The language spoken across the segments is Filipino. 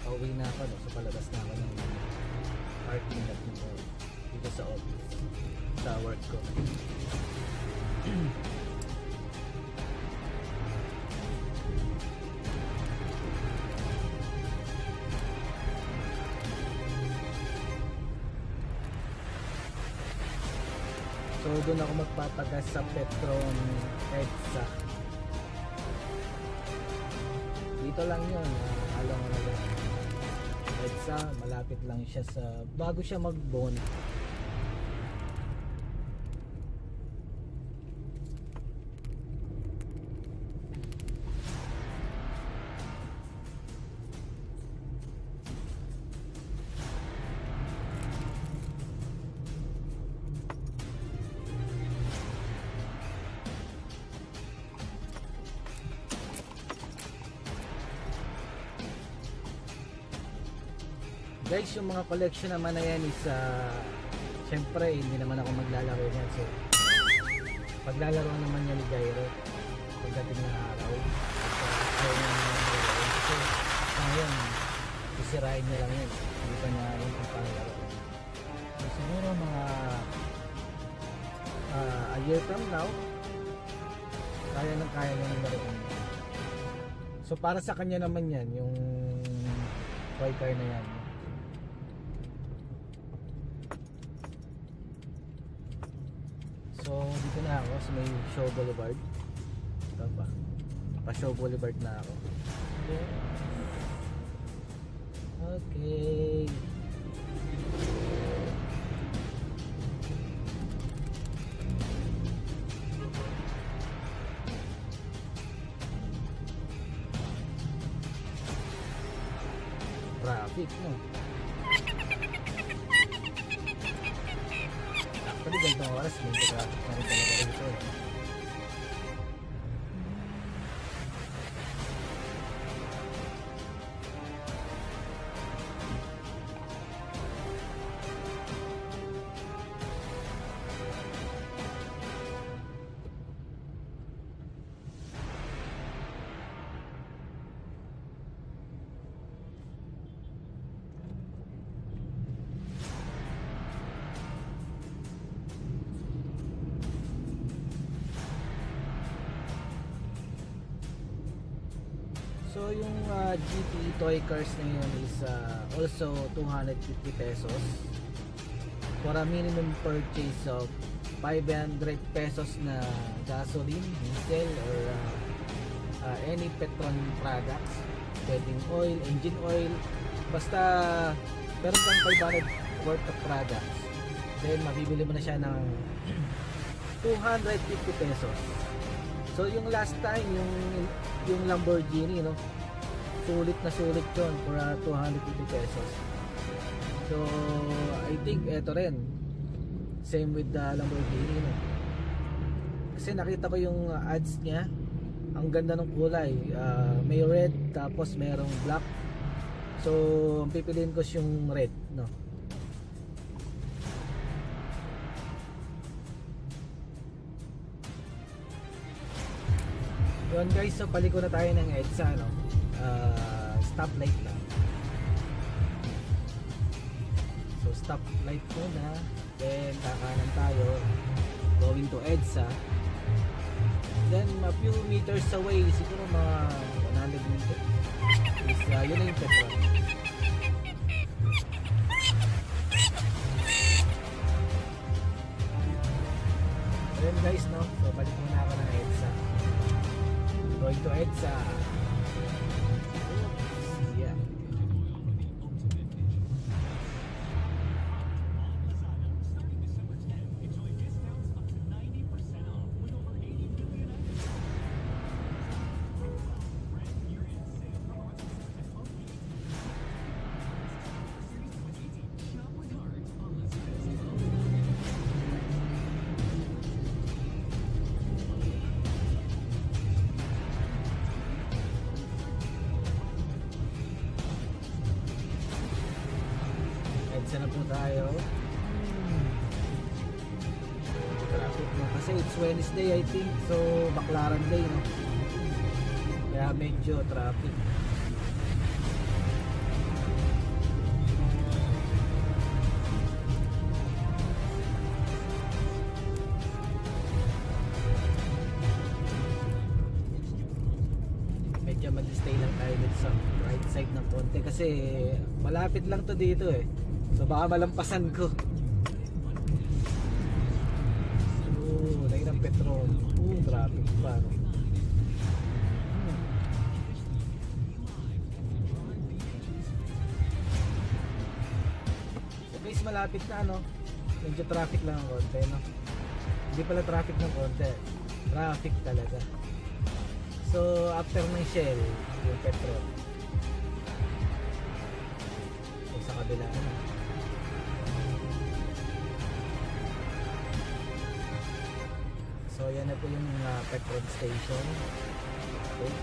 pauwi na ako, no? So palabas na ako ng parking lot nito dito sa office, sa work ko. So doon ako magpapagas sa Petron EDSA. Dito lang yun, alam mo na lang. EDSA, malapit lang siya sa, bago siya mag-bon. Guys, yung mga collection naman na yan is syempre hindi naman ako maglalaro yan, so paglalaro naman yan ni Gyro pagdating ng araw at ayaw niya naman nalaro kasi ngayon isirain niya lang yun, hindi pa niya yung paglalaro. So siguro mga a year from now kaya niya ng laro. So para sa kanya naman yan yung toy car na yan. So dito na ako sa may Shaw Boulevard. Ito pa. Pa-Shaw Boulevard na ako. Okay. Traffic, no? Actually, ganitong oras, may traffic na rin talaga rito. So yung GT toy cars na yun is also 250 pesos for a minimum purchase of 500 pesos na gasoline, diesel or any Petron products, pwedeng oil, engine oil, basta meron kang 500 worth of products, then mabibili mo na siya ng 250 pesos. So yung last time yung Lamborghini, no, sulit na sulit yun for 250 pesos. So I think eto rin same with the Lamborghini, no? Kasi nakita ko yung ads niya, ang ganda ng kulay, may red tapos merong black. So ang pipiliin ko yung red, no. Yun guys, so paliko na tayo ng EDSA, no? Stoplight lang. So stoplight muna, then kakanan tayo going to EDSA. Then a few meters away, siguro mga 100 meters is yun na yung Petron. Ayun guys, no? So balik muna ako ng EDSA. Going to EDSA. Yeah. EDSA na po tayo. Traffic na kasi it's Wednesday I think, so Baclaran Day, no? Kaya medyo traffic. konti kasi malapit lang to dito eh. So baka malampasan ko. Lagi ng petrol. Traffic pa. No? So guys, malapit na no. Medyo traffic lang ang konti no. Hindi pala traffic ng konti. Traffic talaga. So after ng Shell, yung petrol. So sa kabila na. So yan na po yung petrol station. Okay.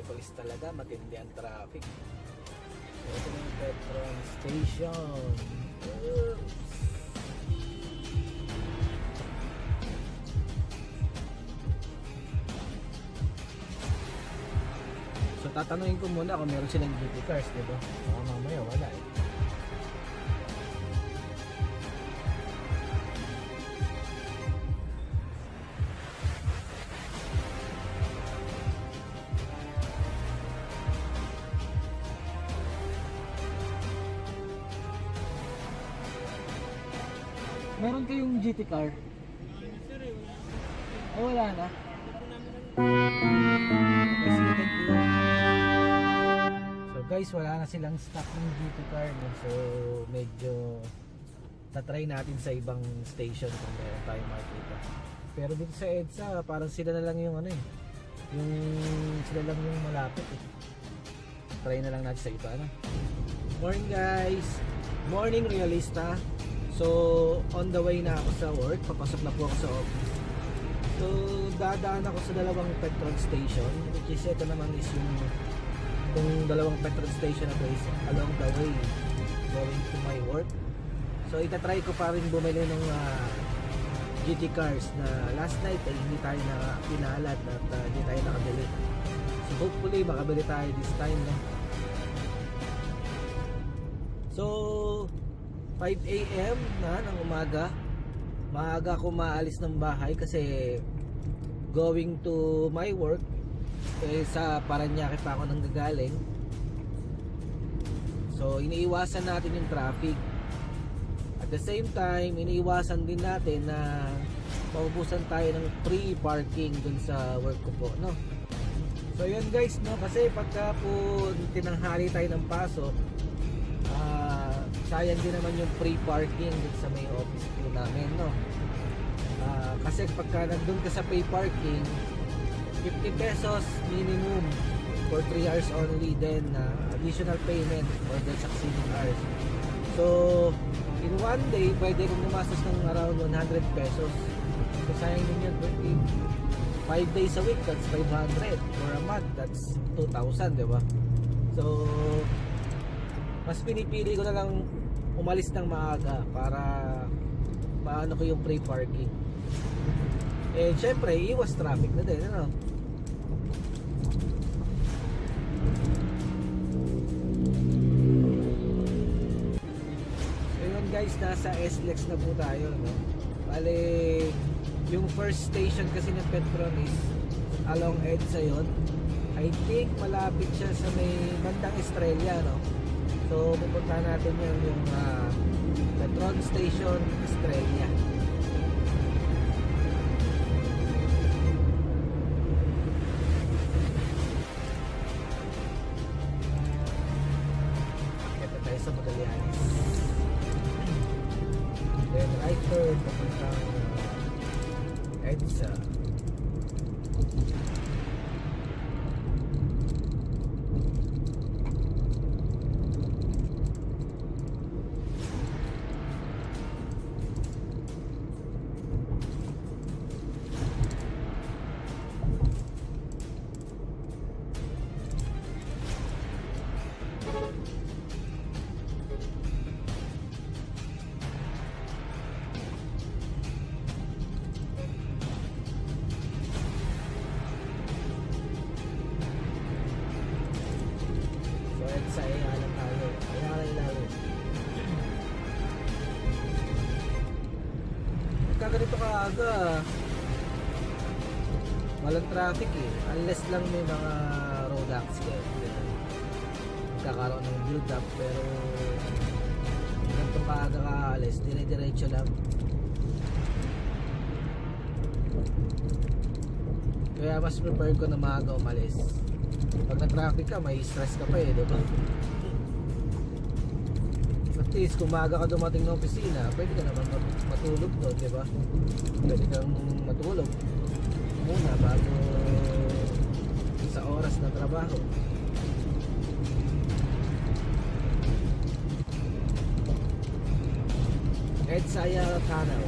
Police talaga, matindi ang traffic. So, ito yung petrol station. So tatanungin ko muna kung meron silang duty cars, diba? Baka mamaya wala eh. Meron kayong GT car? Oh, wala na. Okay, thank you. So guys, wala na silang stock ng GT car. No? So medyo tatry natin sa ibang station kung meron tayong makikita. Pero dito sa EDSA, parang sila na lang yung ano eh. Sila lang yung malapit eh. Try na lang natin sa iba. No? Morning guys! Morning Realista! So, on the way na ako sa work, papasok na po ako sa office. So, dadaan ako sa dalawang petrol station, which is ito naman is yung dalawang petrol station na to is along the way going to my work. So, itatry ko pa rin bumili ng GT cars na last night ay hindi tayo na pinalat at hindi tayo nakabili. So, hopefully makabili tayo this time. No? So, 5 AM na ng umaga. Maaga ako maalis ng bahay kasi going to my work sa Paranaque pa ako nang gagaling. So iniiwasan natin yung traffic. At the same time, iniiwasan din natin na maubusan tayo ng free parking dun sa work ko po, no? So yun guys, no, kasi pagka po tinanghali tayo ng pasok, sayang din naman yung free parking dun sa may office po namin, no? Kasi pagka nandun ka sa free parking, 50 pesos minimum for 3 hours only, then additional payment for the succeeding hours. So in one day pwede kong gumastos ng around 100 pesos. So sayang din yun. 5 days a week, that's 500. For a month, that's 2,000, diba? So mas pinipili ko na lang umalis ng maaga para paano ko yung free parking. Eh syempre iwas traffic na din, ano? So yun guys, nasa SLEX na po tayo, no? Bale yung first station kasi ng Petron is along EDSA yun. I think malapit siya sa may bandang Estrella, no? So pupunta natin yung Petron Station Estrella. Akit tayo sa Magallanes. Then right turn papuntang EDSA. pagka ganito kaaga, walang traffic eh. Unless lang may mga road accident. Magkakaroon ng build up, pero ganito kaaga kaalis, dire-diretso lang. Kaya mas prefer ko na maaga umalis. Pag na-traffic ka, may stress ka pa eh, diba? At least kung maaga ka dumating ng opisina, pwede ka naman matulog doon, diba? Pwede kang matulog muna bago sa oras na trabaho. EDSA Ayala Tunnel.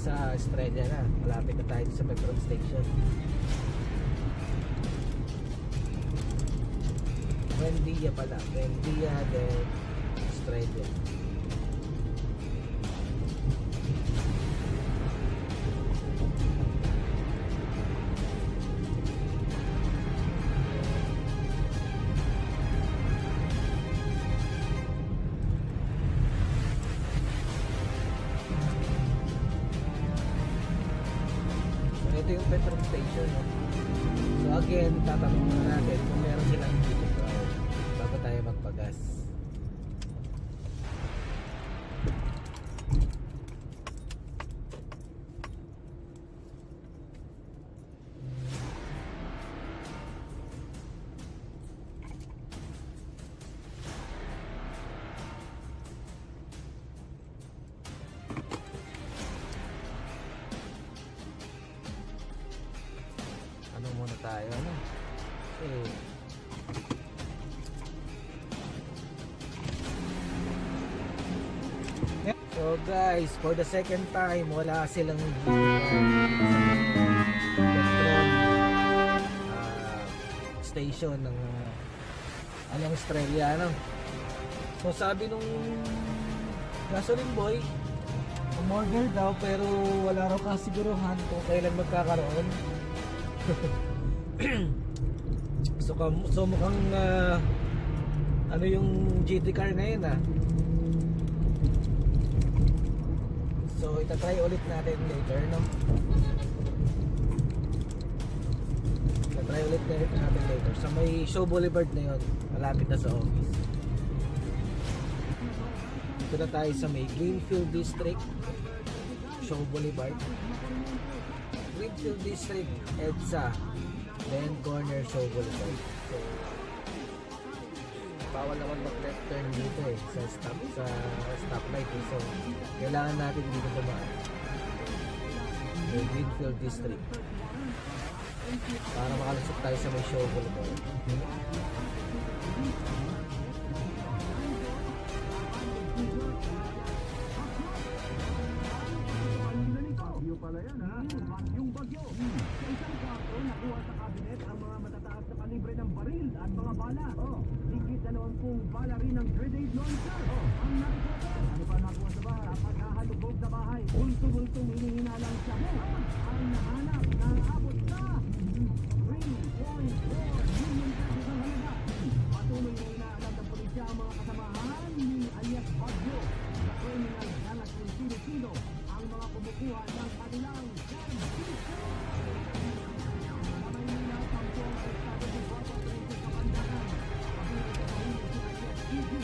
Sa Estrella na, malapit na tayo sa petrol station. Buendia pala, Buendia de Estrella. Ito yung petrol station, no? So again, tatanong muna natin kung meron silang duty crowd bago tayo magpagas. Tayo ano so guys, for the second time wala silang petrol station ng anong Australiano. So sabi nung gasoline boy, umorder daw pero wala raw kasiguruhan kung kailan magkakaroon. So mukhang ano yung GT car ngayon So itatry ulit natin later, no? Itatry ulit natin later. So may Show Boulevard na yun, malapit na sa office. Dito na tayo sa may Greenfield District, Show Boulevard, Greenfield District, EDSA, then corner Show Boulevard. So bawal naman mag-left turn dito sa stoplight So kailangan natin dito dumaan the Greenfield District para makalusot tayo sa may Show Boulevard. Pala yan ha, yung bagyo. Sa isang kwarto, nakuha sa kabinet ang mga matataas na kalibre ng baril at mga bala. Higit 20 bala rin ng grenade launcher. Ang nakikita. Ano pa nakuha sa bahay? Kapag nahalubog sa bahay, bulto-bultong hinihinalang siya. Ang nahanap, naabot sa 3.4 million pesos ang halaga. Patuloy na inaalam ng pulisya ang mga kasamahan ni alias Bagyo sa criminal gangat ng sino-sino ang mga kumukuha ng kanilang service. Sa Maynila, sampo ang estado ng Guapa Prensa sa Pandakan. Patuloy sa Maynila si alias Gigi.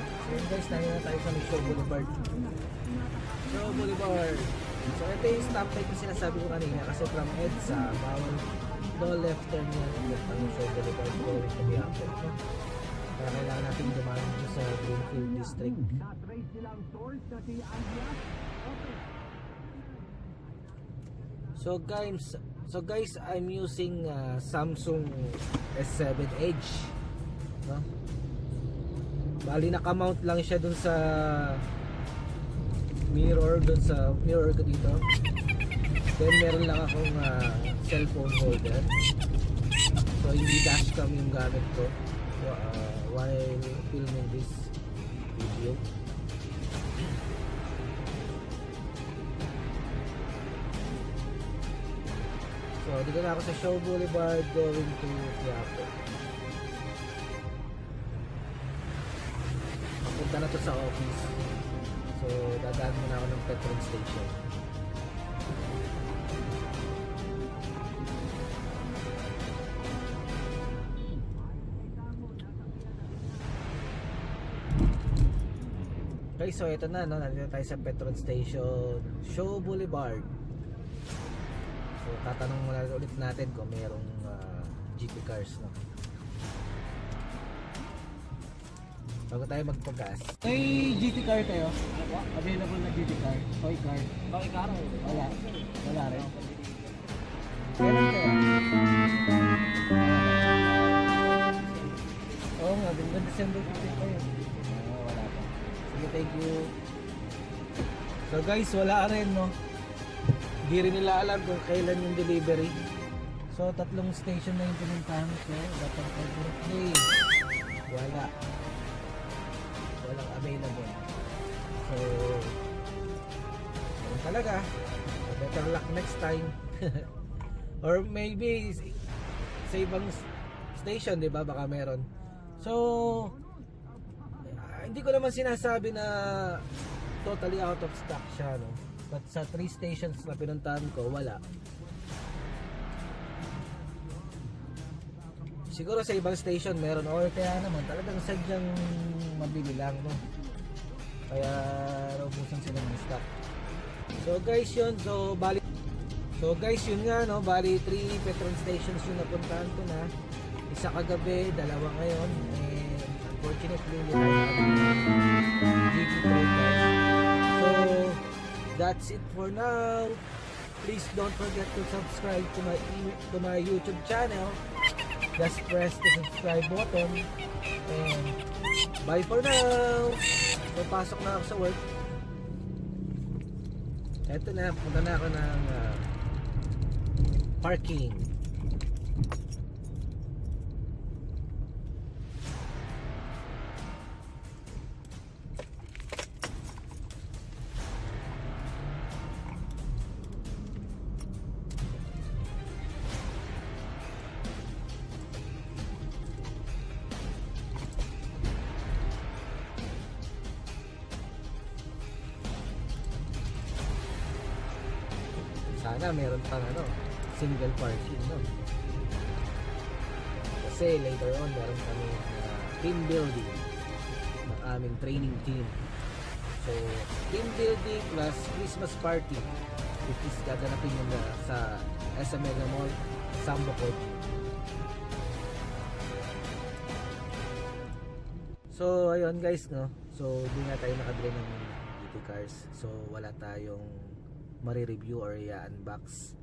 So guys, tayo na tayo sa may Show Boulevard. Show Boulevard. So ito yung stoplight na sinasabi ko kanina kasi from EDSA, bawal no left turn yan ang Show Boulevard going to the airport, no? Kaya kailangan natin dumaan sa Greenfield District. Na-trace nilang source na si alias Ope. So guys, I'm using Samsung S7 Edge, no? Bali naka-mount lang siya dun sa mirror ko dito. Then meron lang akong cellphone holder. So hindi dashcam yung gamit ko while filming this video. So dito na ako sa Shaw Boulevard going to Quiapo. Papunta na to sa office. So dadaan muna ako ng petrol station. Okay, so ito na, no? Nandito tayo sa petrol station Shaw Boulevard. So tatanong muna ulit natin kung mayroong GT cars, no? Bago tayo magpagas. May GT car tayo? Available na GT car? Toy car? Toy car? Wala. Wala rin. Kailan tayo? Oo nga, December 15 pa yun. Wala pa. Sige, thank you. So guys, wala rin, no? Hindi rin nila alam kung kailan yung delivery. So 3 station na yung pinuntahan ko. Dapat birthday. Wala. Walang available. So talaga, better luck next time. Or maybe sa ibang station, di ba? Baka meron. So hindi ko naman sinasabi na totally out of stock siya, no? But sa 3 stations na pinuntahan ko, wala. Siguro sa ibang station meron, or kaya naman talagang sadyang mabili lang, no? Kaya naubusan sila ng stock. So guys, yun. So guys, yun nga, no? Bali 3 petrol stations yung napuntahan ko na. Isa kagabi, 2 ngayon. And unfortunately, hindi tayo GT Pro, guys. So that's it for now. Please don't forget to subscribe to my YouTube channel. Just press the subscribe button. And bye for now. So pasok na ako sa work. Eto na, punta na ako ng parking. Sana meron pang single parking, no? Kasi later on meron kami team building ng aming training team. So team building plus Christmas party, which is gaganapin yun sa SM Mega Mall, Sambocod. So ayun guys, no? So di nga tayo nakabili ng GT cars. So wala tayong mare-review or i-unbox.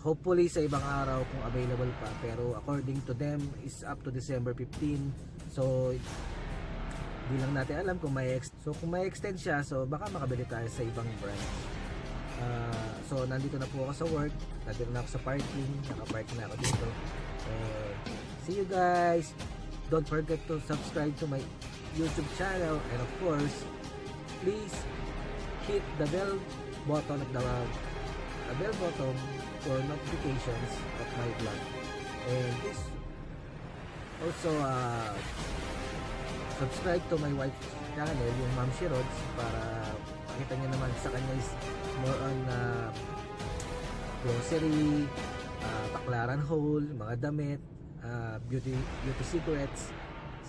Hopefully sa ibang araw kung available pa, pero according to them is up to December 15. So di lang natin alam kung may extend siya, so baka makabili tayo sa ibang branch. So nandito na po ako sa work, nandito na ako sa parking, naka-park na ako dito. See you guys. Don't forget to subscribe to my YouTube channel, and of course please hit the bell button for notifications of my vlog. And please also subscribe to my wife's channel, yung Ma'am Shirods, para makita nyo naman sa kanya is more on grocery, baklaran haul, mga damit, beauty secrets.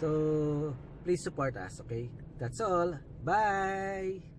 So please support us, okay? That's all. Bye!